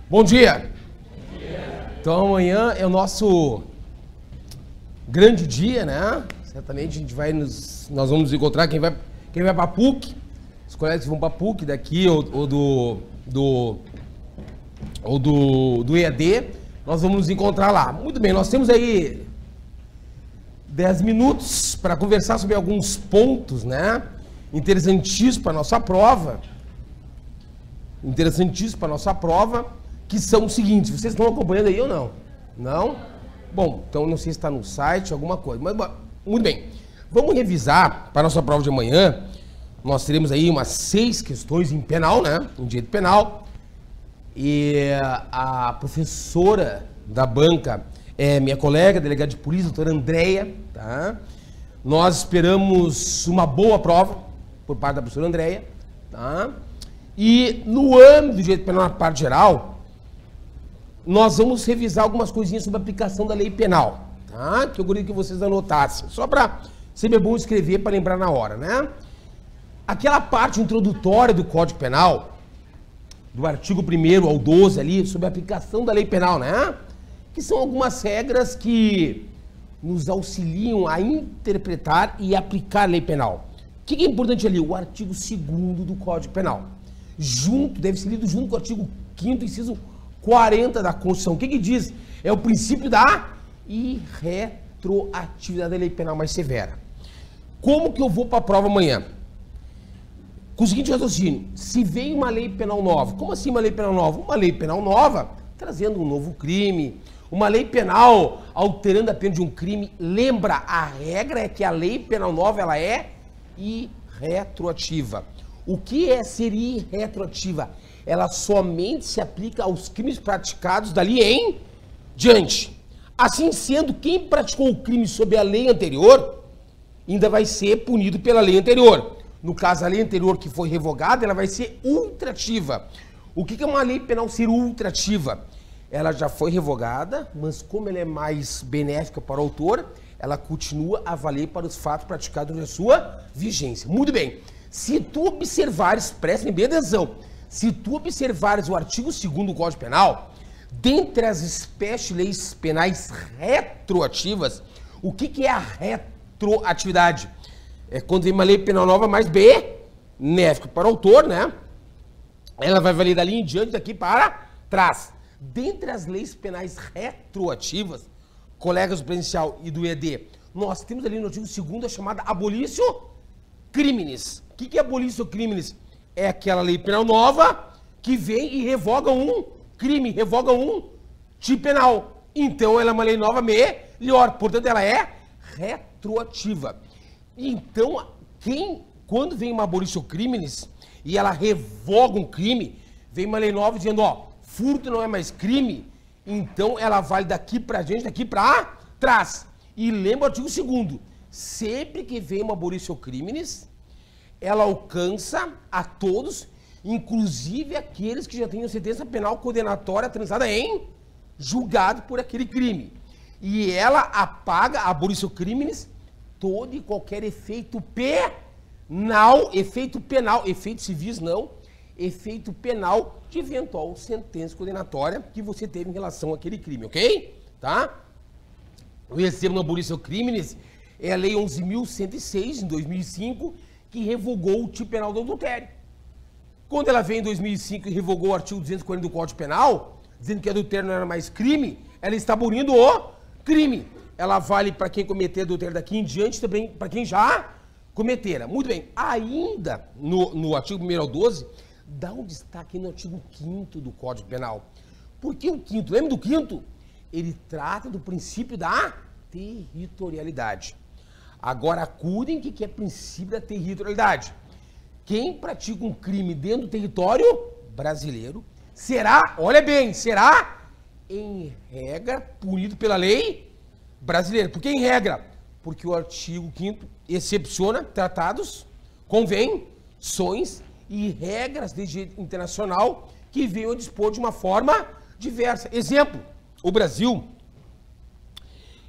Bom dia! Então amanhã é o nosso grande dia, né? Certamente a gente nós vamos nos encontrar, quem vai para a PUC, os colegas que vão para a PUC daqui ou do EAD, nós vamos nos encontrar lá. Muito bem, nós temos aí 10 minutos para conversar sobre alguns pontos, né? Interessantíssimos para a nossa prova. Que são os seguintes. Vocês estão acompanhando aí ou não? Não? Bom, então não sei se está no site, alguma coisa. Mas, muito bem. Vamos revisar para a nossa prova de amanhã. Nós teremos aí umas 6 questões em penal, né? Em direito penal. E a professora da banca é minha colega, delegada de polícia, doutora Andréia, tá? Nós esperamos uma boa prova por parte da professora Andréia, tá? E no âmbito do direito penal, na parte geral, nós vamos revisar algumas coisinhas sobre a aplicação da lei penal, tá? Que eu gostaria que vocês anotassem, só para sempre é bom escrever para lembrar na hora, né? Aquela parte introdutória do Código Penal, do artigo 1º ao 12 ali, sobre a aplicação da lei penal, né? Que são algumas regras que nos auxiliam a interpretar e aplicar a lei penal. O que é importante ali? O artigo 2º do Código Penal. Deve ser lido junto com o artigo 5º, inciso 40 da Constituição. O que diz? É o princípio da irretroatividade da lei penal mais severa. Como que eu vou para a prova amanhã? Com o seguinte raciocínio: se vem uma lei penal nova, como assim uma lei penal nova? Uma lei penal nova trazendo um novo crime, uma lei penal alterando a pena de um crime. Lembra, a regra é que a lei penal nova ela é irretroativa. O que é ser irretroativa? Ela somente se aplica aos crimes praticados dali em diante. Assim sendo, quem praticou o crime sob a lei anterior ainda vai ser punido pela lei anterior. No caso, a lei anterior que foi revogada, ela vai ser ultrativa. O que é uma lei penal ser ultrativa? Ela já foi revogada, mas como ela é mais benéfica para o autor, ela continua a valer para os fatos praticados na sua vigência. Muito bem. Se tu observares, prestem bem atenção, se tu observares o artigo 2º do Código Penal, dentre as espécies de leis penais retroativas, o que é a retroatividade? É quando vem uma lei penal nova mais benéfica para o autor, né? Ela vai valer dali em diante, daqui para trás. Dentre as leis penais retroativas, colegas do presencial e do ED, nós temos ali no artigo 2º a chamada abolitio criminis. O que é abolitio criminis? É aquela lei penal nova que vem e revoga um crime, revoga um tipo penal. Então ela é uma lei nova melhor, portanto ela é retroativa. Então, quando vem uma abolitio criminis e ela revoga um crime, vem uma lei nova dizendo, ó, furto não é mais crime, então ela vale daqui pra gente, daqui pra trás. E lembra o artigo 2º, sempre que vem uma abolitio criminis, ela alcança a todos, inclusive aqueles que já tenham sentença penal condenatória transitada em julgado por aquele crime. E ela apaga a abolitio criminis todo e qualquer efeito penal, efeitos civis não, efeito penal de eventual sentença condenatória que você teve em relação àquele crime, ok? Tá? O exemplo no abolitio criminis é a lei 11.106, em 2005, que revogou o tipo penal do adultério. Quando ela veio em 2005 e revogou o artigo 240 do Código Penal, dizendo que adultério não era mais crime, ela está abolindo o crime. Ela vale para quem cometer adultério daqui em diante, também para quem já cometera. Muito bem, ainda no artigo 1º ao 12, dá um destaque no artigo 5º do Código Penal. Por que o 5º? Lembra do 5º? Ele trata do princípio da territorialidade. Agora, acudem que é princípio da territorialidade. Quem pratica um crime dentro do território brasileiro será, olha bem, será, em regra, punido pela lei brasileira. Por que em regra? Porque o artigo 5º excepciona tratados, convenções e regras de direito internacional que venham a dispor de uma forma diversa. Exemplo, o Brasil,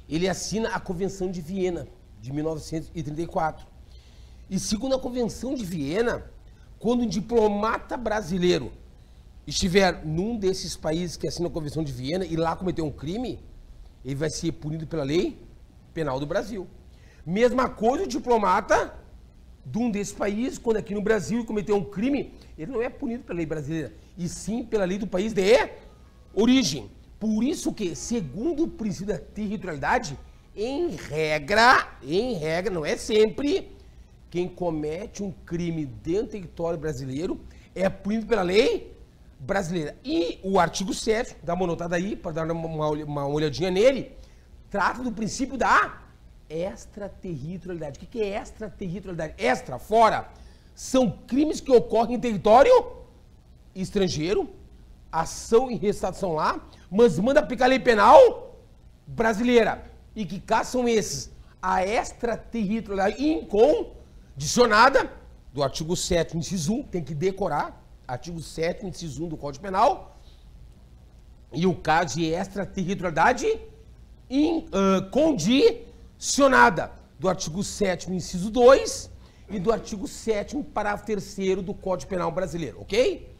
ele assina a Convenção de Viena, de 1934. E segundo a Convenção de Viena, quando um diplomata brasileiro estiver num desses países que assina a Convenção de Viena e lá cometer um crime, ele vai ser punido pela lei penal do Brasil. Mesma coisa o diplomata de um desses países, quando aqui no Brasil cometeu um crime, ele não é punido pela lei brasileira, e sim pela lei do país de origem. Por isso que, segundo o princípio da territorialidade, em regra, não é sempre, quem comete um crime dentro do território brasileiro é punido pela lei brasileira. E o artigo 7, dá uma notada aí, para dar uma olhadinha nele, trata do princípio da extraterritorialidade. O que é extraterritorialidade? Extra, fora, são crimes que ocorrem em território estrangeiro, ação e restauração lá, mas manda aplicar a lei penal brasileira. E que casos são esses? A extraterritorialidade incondicionada do artigo 7º, inciso 1, tem que decorar, artigo 7º, inciso 1 do Código Penal, e o caso de extraterritorialidade incondicionada do artigo 7º, inciso 2 e do artigo 7º, parágrafo 3º do Código Penal brasileiro, ok?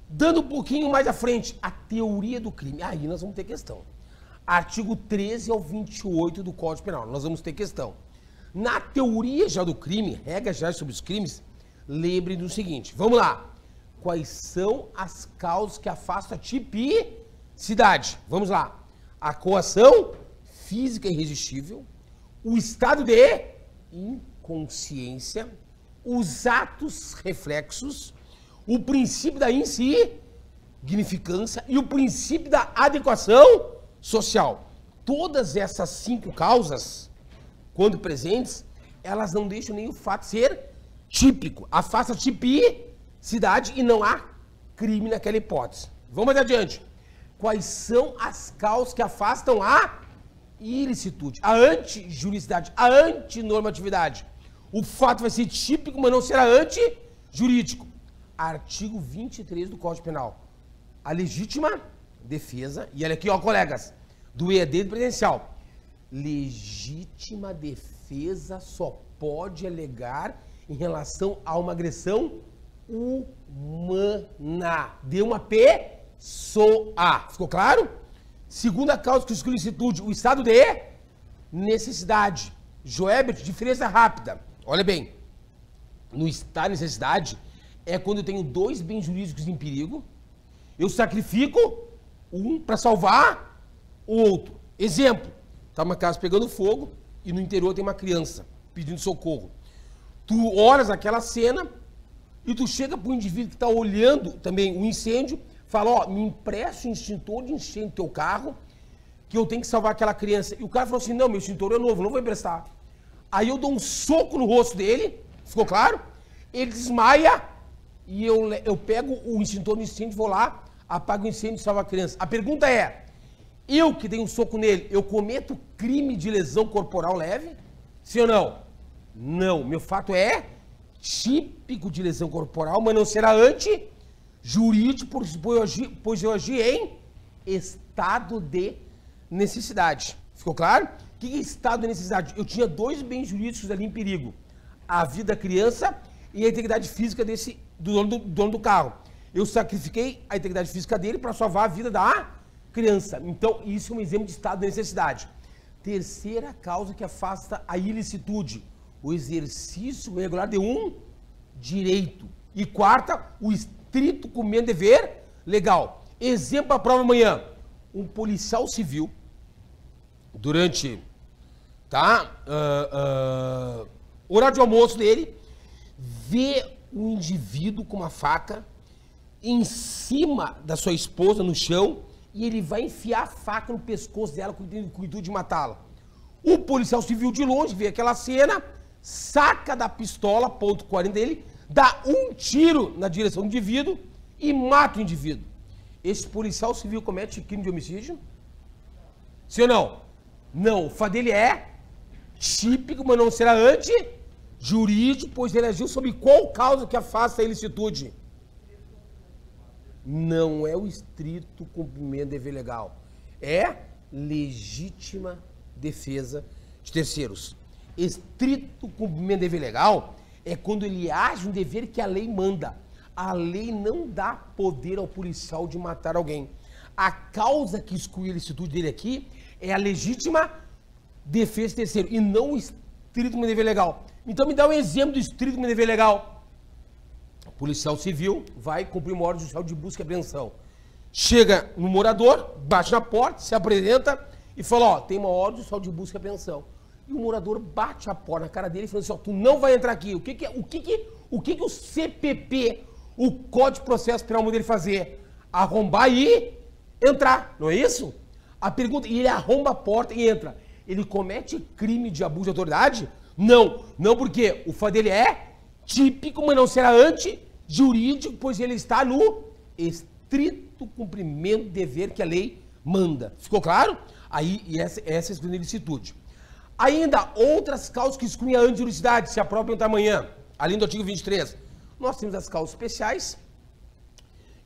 Dando um pouquinho mais à frente, a teoria do crime. Aí nós vamos ter questão. Artigo 13 ao 28 do Código Penal, nós vamos ter questão. Na teoria já do crime, regras já sobre os crimes, lembre do seguinte, vamos lá. Quais são as causas que afastam a tipicidade? Vamos lá. A coação física irresistível, o estado de inconsciência, os atos reflexos, o princípio da insignificância e o princípio da adequação social. Todas essas 5 causas, quando presentes, elas não deixam nem o fato ser típico. Afasta a tipicidade e não há crime naquela hipótese. Vamos adiante. Quais são as causas que afastam a ilicitude, a antijuridicidade, a antinormatividade? O fato vai ser típico, mas não será antijurídico. Artigo 23 do Código Penal. A legítima defesa, e olha aqui, ó, colegas, do EAD presencial. Legítima defesa só pode alegar em relação a uma agressão humana de uma pessoa. Ficou claro? Segunda causa que exclui ilicitude, o estado de necessidade. Joebert, diferença rápida. Olha bem, no estado de necessidade é quando eu tenho 2 bens jurídicos em perigo, eu sacrifico um para salvar o outro. Exemplo, tá uma casa pegando fogo e no interior tem uma criança pedindo socorro. Tu olhas aquela cena e tu chega para o indivíduo que está olhando também o incêndio, fala, ó, me empresta o extintor de incêndio do teu carro, que eu tenho que salvar aquela criança. E o cara falou assim, não, meu extintor é novo, não vou emprestar. Aí eu dou um soco no rosto dele, ficou claro? Ele desmaia e eu pego o extintor de incêndio, vou lá, apago o incêndio e salvo a criança. A pergunta é, eu que dei um soco nele, eu cometo crime de lesão corporal leve? Sim ou não? Não, meu fato é típico de lesão corporal, mas não será antijurídico, pois eu agi em estado de necessidade. Ficou claro? O que é estado de necessidade? Eu tinha 2 bens jurídicos ali em perigo. A vida da criança e a integridade física do dono do carro. Eu sacrifiquei a integridade física dele para salvar a vida da criança. Então, isso é um exemplo de estado de necessidade. Terceira causa que afasta a ilicitude, o exercício regular de um direito. E quarta, o estrito cumprimento de dever legal. Exemplo para a prova amanhã. Um policial civil, durante horário de almoço dele, vê um indivíduo com uma faca em cima da sua esposa no chão e ele vai enfiar a faca no pescoço dela com o intuito de matá-la. O policial civil de longe vê aquela cena, saca da pistola, ponto 40 dele, dá um tiro na direção do indivíduo e mata o indivíduo. Esse policial civil comete crime de homicídio? Sim ou não? Não, o fato dele é típico, mas não será antijurídico, pois ele agiu sob qual causa que afasta a ilicitude? Não é o estrito cumprimento do dever legal. É legítima defesa de terceiros. Estrito cumprimento do dever legal é quando ele age um dever que a lei manda. A lei não dá poder ao policial de matar alguém. A causa que exclui a licitude dele aqui é a legítima defesa terceiro e não o estrito dever legal. Então me dá um exemplo do estrito dever legal. O policial civil vai cumprir uma ordem judicial de busca e apreensão. Chega no morador, bate na porta, se apresenta e fala, ó, tem uma ordem judicial de busca e apreensão. E o morador bate a porta na cara dele e fala assim, ó, tu não vai entrar aqui. O que o CPP, o Código de Processo Penal, manda ele fazer? Arrombar e entrar, não é isso? A pergunta, e ele arromba a porta e entra. Ele comete crime de abuso de autoridade? Não, não porque o fato dele é típico, mas não será antijurídico, pois ele está no estrito cumprimento do dever que a lei manda. Ficou claro? Aí, essa é a segunda ilicitude. Ainda outras causas que excluem a antijuridicidade, se apropriam da manhã, além do artigo 23. Nós temos as causas especiais.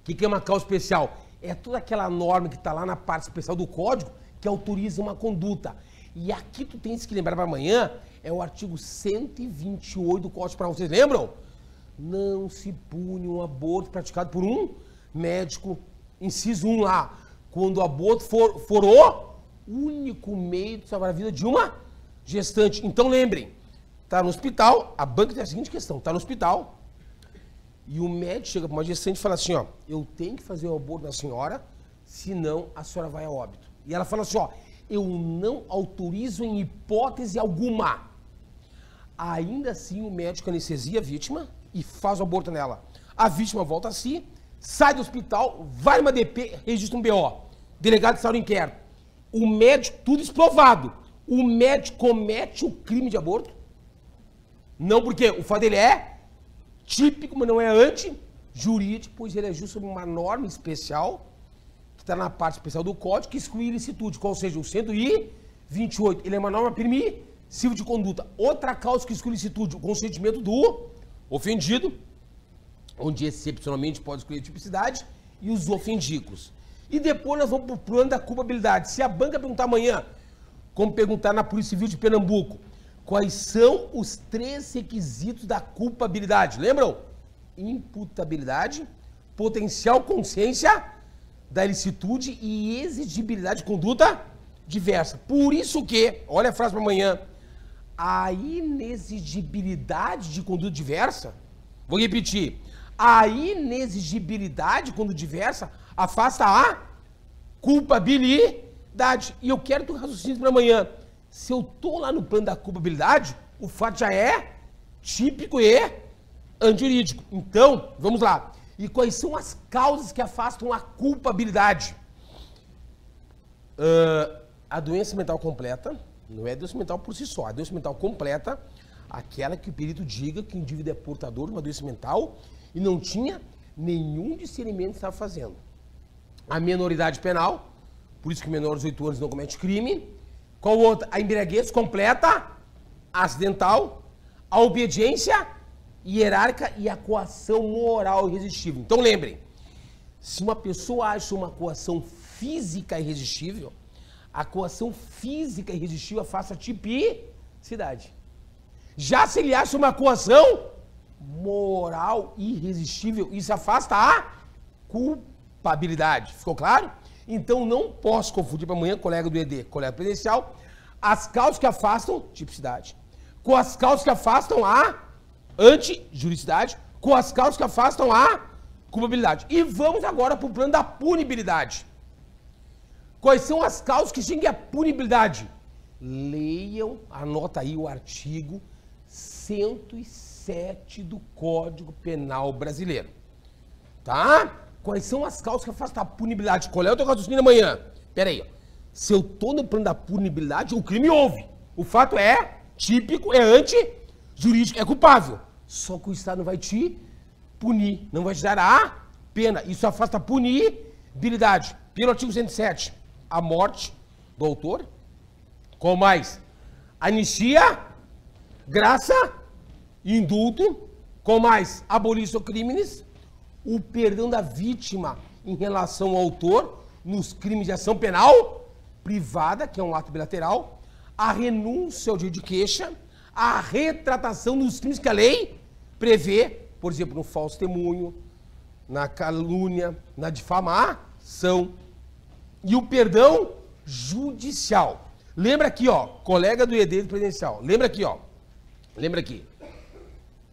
O que é uma causa especial? É toda aquela norma que está lá na parte especial do Código que autoriza uma conduta. E aqui tu tens que lembrar para amanhã, é o artigo 128 do Código Penal. Vocês lembram? Não se pune um aborto praticado por um médico, inciso 1 lá, quando o aborto for o único meio de salvar a vida de uma gestante. Então lembrem, tá no hospital, a banca tem a seguinte questão, tá no hospital, e o médico chega para uma gestante e fala assim, ó, eu tenho que fazer o aborto da senhora, senão a senhora vai a óbito. E ela fala assim, ó, eu não autorizo em hipótese alguma. Ainda assim o médico anestesia a vítima e faz o aborto nela. A vítima volta a si, sai do hospital, vai numa DP, registra um BO. Delegado instaura o inquérito. O médico, tudo exprovado. O médico comete o crime de aborto? Não, porque o fato dele é típico, mas não é antijurídico, pois ele é justo sobre uma norma especial, que está na parte especial do Código, que exclui ilicitude, qual seja o 128. Ele é uma norma permissiva de conduta. Outra causa que exclui ilicitude, o consentimento do ofendido, onde excepcionalmente pode excluir a tipicidade, e os ofendicos. E depois nós vamos para o plano da culpabilidade. Se a banca perguntar amanhã, como perguntar na Polícia Civil de Pernambuco, quais são os 3 requisitos da culpabilidade? Lembram? Imputabilidade, potencial consciência da ilicitude e exigibilidade de conduta diversa. Por isso que, olha a frase para amanhã, a inexigibilidade de conduta diversa, vou repetir, a inexigibilidade de conduta diversa afasta a culpabilidade. E eu quero que tu raciocine para amanhã. Se eu tô lá no plano da culpabilidade, o fato já é típico e antijurídico. Então, vamos lá. E quais são as causas que afastam a culpabilidade? A doença mental completa, não é doença mental por si só, a doença mental completa, aquela que o perito diga que o indivíduo é portador de uma doença mental e não tinha nenhum discernimento que estava fazendo. A menoridade penal, por isso que menor de 18 anos não comete crime. Qual outra? A embriaguez completa, acidental, a obediência hierárquica e a coação moral irresistível. Então lembrem, se uma pessoa acha uma coação física irresistível, a coação física irresistível afasta a tipicidade. Já se ele acha uma coação moral irresistível, isso afasta a culpabilidade. Ficou claro? Então não posso confundir para amanhã, colega do ED, colega presencial, as causas que afastam tipicidade com as causas que afastam a antijuridicidade, com as causas que afastam a culpabilidade. E vamos agora para o plano da punibilidade. Quais são as causas que extinguem a punibilidade? Leiam, anota aí o artigo 107 do Código Penal Brasileiro. Tá? Quais são as causas que afastam a punibilidade? Qual é o teu raciocínio amanhã? Pera aí, ó. Se eu tô no plano da punibilidade, o crime houve. O fato é típico, é antijurídico, é culpável. Só que o Estado não vai te punir, não vai te dar a pena. Isso afasta a punibilidade. Pelo artigo 107, a morte do autor. Qual mais? Anistia, graça e indulto. Qual mais? Abolição crimes. O perdão da vítima em relação ao autor nos crimes de ação penal privada, que é um ato bilateral, a renúncia ao direito de queixa, a retratação dos crimes que a lei prevê, por exemplo, no falso testemunho, na calúnia, na difamação e o perdão judicial. Lembra aqui, ó, colega do ED presidencial, lembra aqui, ó, lembra aqui.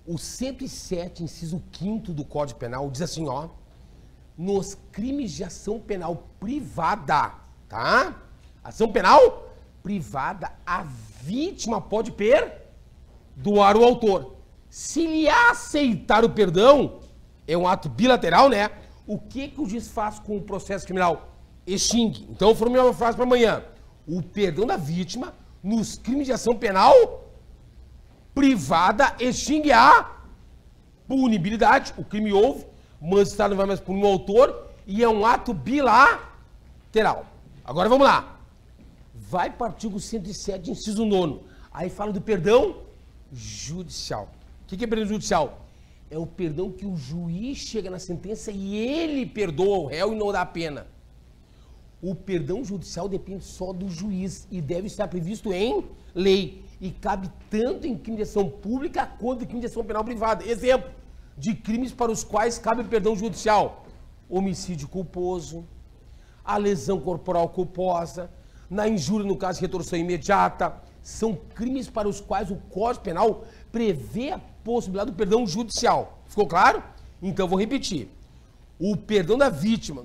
O 107, inciso 5º do Código Penal diz assim, ó, nos crimes de ação penal privada, tá? Ação penal privada, a vítima pode perdoar o autor. Se ele aceitar o perdão, é um ato bilateral, né? O que o juiz faz com o processo criminal? Extingue. Então, eu formulei uma frase para amanhã. O perdão da vítima nos crimes de ação penal privada extingue a punibilidade. O crime houve, mas o Estado não vai mais punir o autor e é um ato bilateral. Agora vamos lá. Vai para o artigo 107, inciso 9º. Aí fala do perdão judicial. O que é perdão judicial? É o perdão que o juiz chega na sentença e ele perdoa o réu e não dá a pena. O perdão judicial depende só do juiz e deve estar previsto em lei. E cabe tanto em crime de ação pública quanto em crime de ação penal privada. Exemplo de crimes para os quais cabe perdão judicial. Homicídio culposo, a lesão corporal culposa, na injúria, no caso de retorção imediata. São crimes para os quais o Código Penal prevê a possibilidade do perdão judicial. Ficou claro? Então, vou repetir. O perdão da vítima,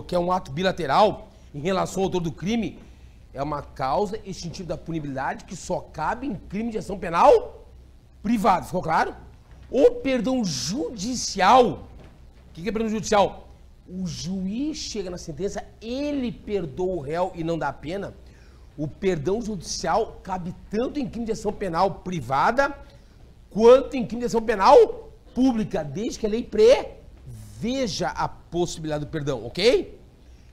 que é um ato bilateral, em relação ao autor do crime, é uma causa extintiva da punibilidade que só cabe em crime de ação penal privada. Ficou claro? O perdão judicial, o que é perdão judicial? O juiz chega na sentença, ele perdoa o réu e não dá a pena. O perdão judicial cabe tanto em crime de ação penal privada quanto em crime de ação penal pública, desde que a lei preveja a possibilidade do perdão, ok?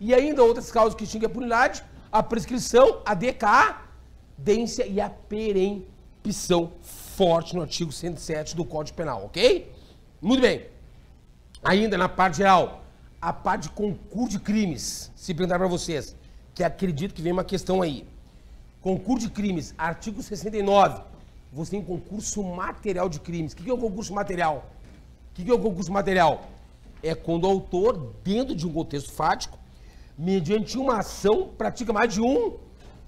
E ainda outras causas que extinguem a punibilidade, a prescrição, a decadência e a perempção, forte no artigo 107 do Código Penal, ok? Muito bem. Ainda na parte geral, a parte de concurso de crimes, se perguntar para vocês, que acredito que vem uma questão aí. Concurso de crimes, artigo 69, você tem concurso material de crimes. O que é o concurso material? O que é o concurso material? É quando o autor, dentro de um contexto fático, mediante uma ação, pratica mais de um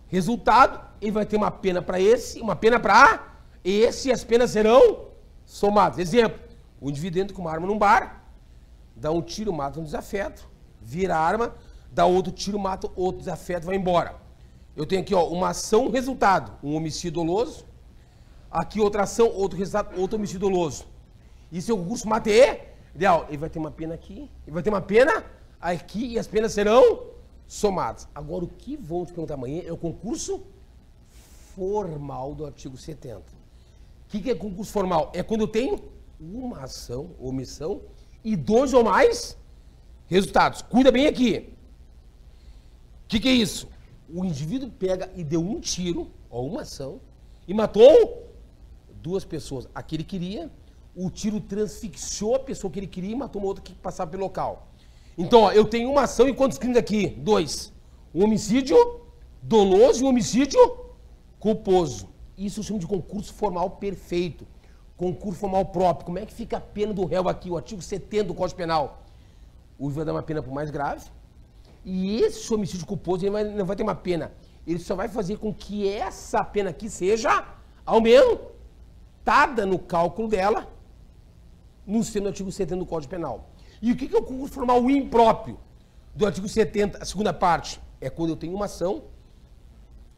resultado, ele vai ter uma pena para esse, uma pena para esse, e as penas serão somadas. Exemplo, o indivíduo entra com uma arma num bar, dá um tiro, mata um desafeto, vira a arma, dá outro tiro, mata outro desafeto, vai embora. Eu tenho aqui, ó, uma ação, um resultado, um homicídio doloso, aqui outra ação, outro resultado, outro homicídio doloso. Isso é o concurso material. Ele vai ter uma pena aqui, ele vai ter uma pena aqui e as penas serão somadas. Agora, o que vão te perguntar amanhã é o concurso formal do artigo 70. O que é concurso formal? É quando eu tenho uma ação, omissão, e dois ou mais resultados. Cuida bem aqui. O que é isso? O indivíduo pega e deu um tiro, ou uma ação, e matou duas pessoas. A que ele queria, o tiro transfixiou a pessoa que ele queria e matou uma outra que passava pelo local. Então, ó, eu tenho uma ação e quantos crimes aqui? 2. Um homicídio doloso e um homicídio culposo. Isso eu chamo de concurso formal perfeito. Concurso formal próprio. Como é que fica a pena do réu aqui? O artigo 70 do Código Penal. O juiz vai dar uma pena para o mais grave. E esse homicídio culposo ele não vai ter uma pena. Ele só vai fazer com que essa pena aqui seja aumentada no cálculo dela, no artigo 70 do Código Penal. E o que é o concurso formal impróprio do artigo 70, a segunda parte? É quando eu tenho uma ação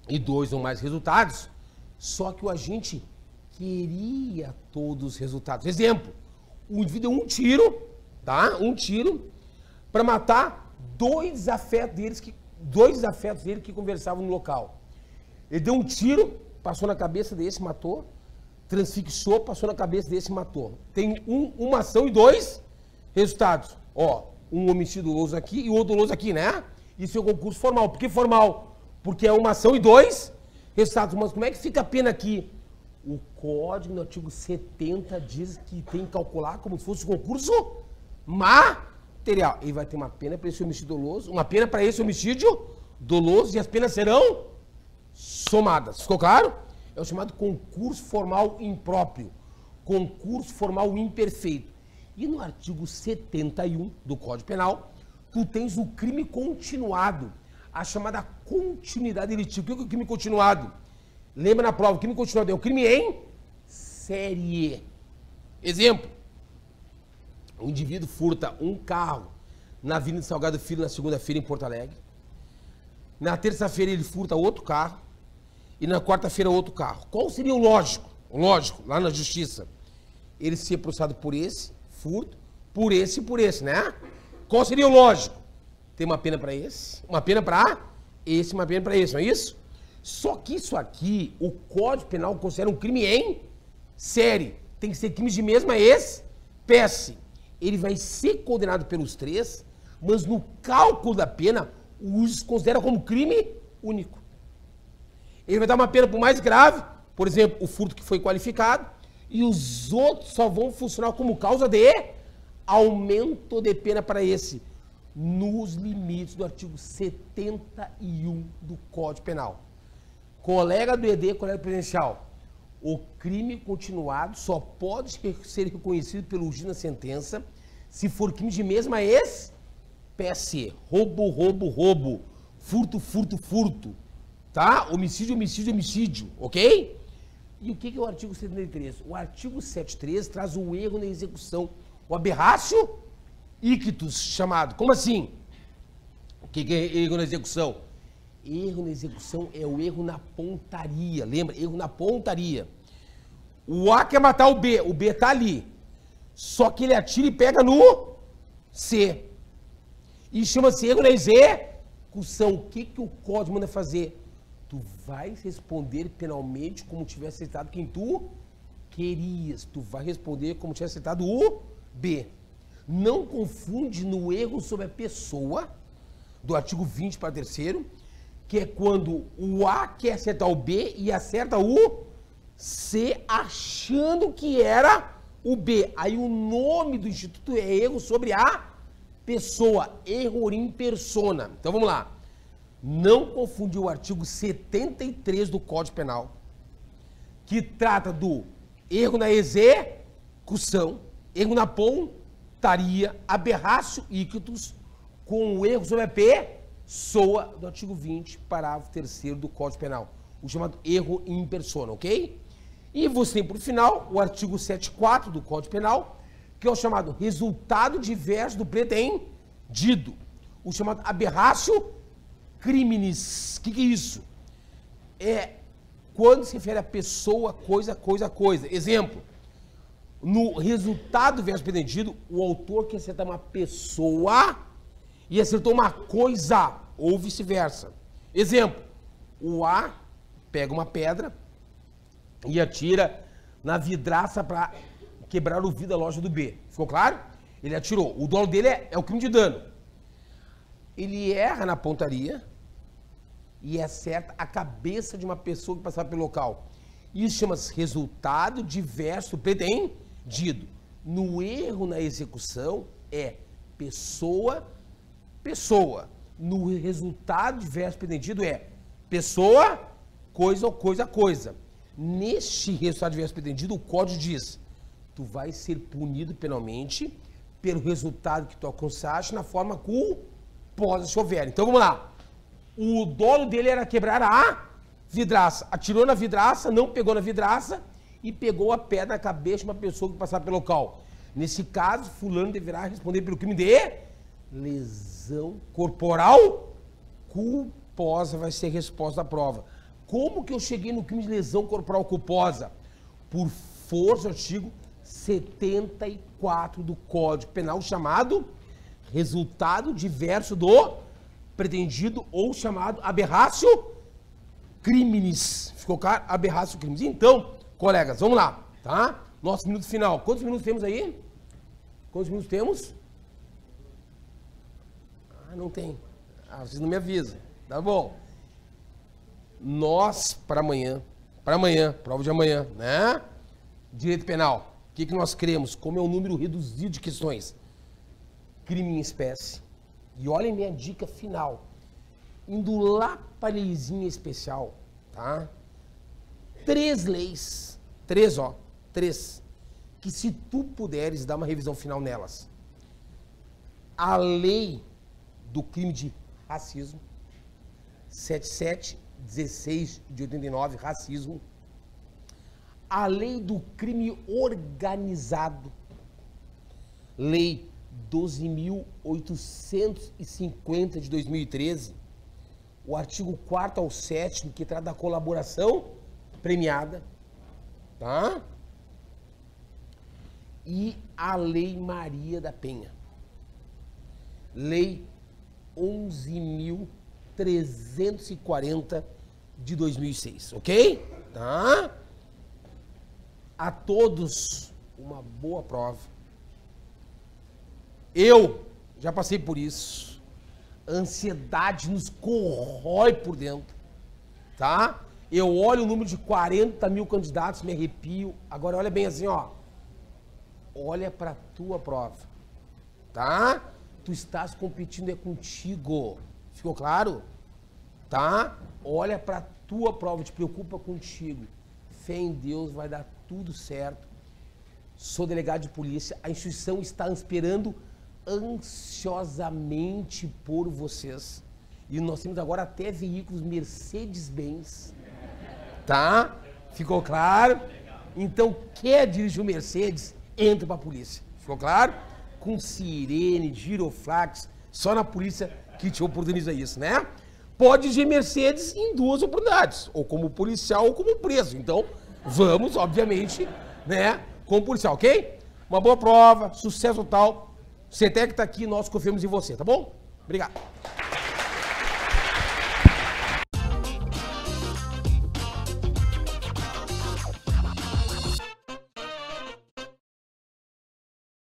e dois ou mais resultados, só que o agente queria todos os resultados. Exemplo, o indivíduo deu um tiro, tá? Um tiro para matar dois desafetos dele que conversavam no local. Ele deu um tiro, passou na cabeça desse, matou, transfixou, passou na cabeça desse e matou. Tem uma ação e dois resultados. Ó, um homicídio doloso aqui e outro doloso aqui, né? Isso é o concurso formal. Por que formal? Porque é uma ação e dois resultados. Mas como é que fica a pena aqui? O código no artigo 70 diz que tem que calcular como se fosse um concurso material. Ele vai ter uma pena para esse homicídio doloso, uma pena para esse homicídio doloso e as penas serão somadas. Ficou claro? É o chamado concurso formal impróprio. Concurso formal imperfeito. E no artigo 71 do Código Penal, tu tens o crime continuado, a chamada continuidade delitiva. O que é o crime continuado? Lembra na prova, o crime continuado é o crime em série. Exemplo, o indivíduo furta um carro na Avenida Salgado Filho na segunda-feira em Porto Alegre. Na terça-feira ele furta outro carro e na quarta-feira outro carro. Qual seria o lógico? O lógico, lá na justiça, ele ser processado por esse furto, por esse e por esse, né? Qual seria o lógico? Tem uma pena para esse, uma pena para esse, uma pena para esse, não é isso? Só que isso aqui, o Código Penal considera um crime em série. Tem que ser crimes de mesma espécie. Ele vai ser condenado pelos três, mas no cálculo da pena, o juiz considera como crime único. Ele vai dar uma pena por mais grave, por exemplo, o furto que foi qualificado, e os outros só vão funcionar como causa de aumento de pena para esse, nos limites do artigo 71 do Código Penal. Colega do ED, colega presencial, o crime continuado só pode ser reconhecido pelo juiz na sentença se for crime de mesma espécie. Roubo, roubo, roubo. Furto, furto, furto. Tá? Homicídio, homicídio, homicídio. Ok? E o que é o artigo 73? O artigo 73 traz o erro na execução. O aberratio ictus, chamado. Como assim? O que é erro na execução? Erro na execução é o erro na pontaria. Lembra? Erro na pontaria. O A quer matar o B tá ali. Só que ele atira e pega no C. E chama-se erro na execução. O que o Código manda fazer? Tu vai responder penalmente como tivesse acertado quem tu querias. Tu vai responder como tivesse acertado o B. Não confunde no erro sobre a pessoa, do artigo 20 para terceiro, que é quando o A quer acertar o B e acerta o C achando que era o B. Aí o nome do instituto é erro sobre a pessoa, erro in persona. Então vamos lá. Não confundir o artigo 73 do Código Penal, que trata do erro na execução, erro na pontaria, aberratio ictus, com o erro sobre a pessoa do artigo 20, parágrafo 3º do Código Penal, o chamado erro in persona, ok? E você tem por final o artigo 74 do Código Penal, que é o chamado resultado diverso do pretendido, o chamado aberratio criminis. O que é isso? É quando se refere a pessoa, coisa, coisa, coisa. Exemplo, no resultado versus pretendido, o autor quer acertar uma pessoa e acertou uma coisa, ou vice-versa. Exemplo, o A pega uma pedra e atira na vidraça para quebrar o vidro da loja do B. Ficou claro? Ele atirou. O dolo dele é o crime de dano. Ele erra na pontaria e acerta a cabeça de uma pessoa que passava pelo local. Isso chama-se resultado diverso do pretendido. No erro na execução é pessoa, pessoa. No resultado diverso do pretendido é pessoa, coisa ou coisa, coisa. Neste resultado diverso do pretendido, o código diz: tu vai ser punido penalmente pelo resultado que tu alcançaste na forma culposa se houver. Então vamos lá. O dolo dele era quebrar a vidraça. Atirou na vidraça, não pegou na vidraça e pegou a pedra na cabeça de uma pessoa que passava pelo local. Nesse caso, fulano deverá responder pelo crime de lesão corporal culposa, vai ser a resposta da prova. Como que eu cheguei no crime de lesão corporal culposa? Por força do artigo 74 do Código Penal, chamado resultado diverso do pretendido, ou chamado aberratio criminis. Ficou claro? Aberratio criminis. Então, colegas, vamos lá, tá? Nosso minuto final. Quantos minutos temos aí? Quantos minutos temos? Ah, não tem. Ah, vocês não me avisam. Tá bom. Nós, para amanhã, prova de amanhã, né? Direito penal. O que nós queremos? Como é um número reduzido de questões? Crime em espécie. E olhem minha dica final. Indo lá para a leizinha especial, tá? 3 leis, 3, que que se tu puderes dar uma revisão final nelas. A lei do crime de racismo, 7716 de 89, racismo. A lei do crime organizado, lei 12.850 de 2013, o artigo 4º ao 7º, que trata da colaboração premiada, tá? E a lei Maria da Penha, lei 11.340 de 2006, ok? Tá? A todos, uma boa prova. Eu já passei por isso. A ansiedade nos corrói por dentro, tá? Eu olho o número de 40 mil candidatos, me arrepio. Agora olha bem assim, ó. Olha pra tua prova, tá? Tu estás competindo é contigo. Ficou claro? Tá? Olha pra tua prova, te preocupa contigo. Fé em Deus, vai dar tudo certo. Sou delegado de polícia, a instituição está esperando ansiosamente por vocês. E nós temos agora até veículos Mercedes-Benz. Tá? Ficou claro? Então, quer dirigir o Mercedes, entra pra polícia. Ficou claro? Com sirene, giroflax, só na polícia que te oportuniza isso, né? Pode dirigir Mercedes em duas oportunidades, ou como policial ou como preso. Então, vamos, obviamente, né, como policial, ok? Uma boa prova, sucesso total. CETEC tá aqui, nós confiamos em você, tá bom? Obrigado.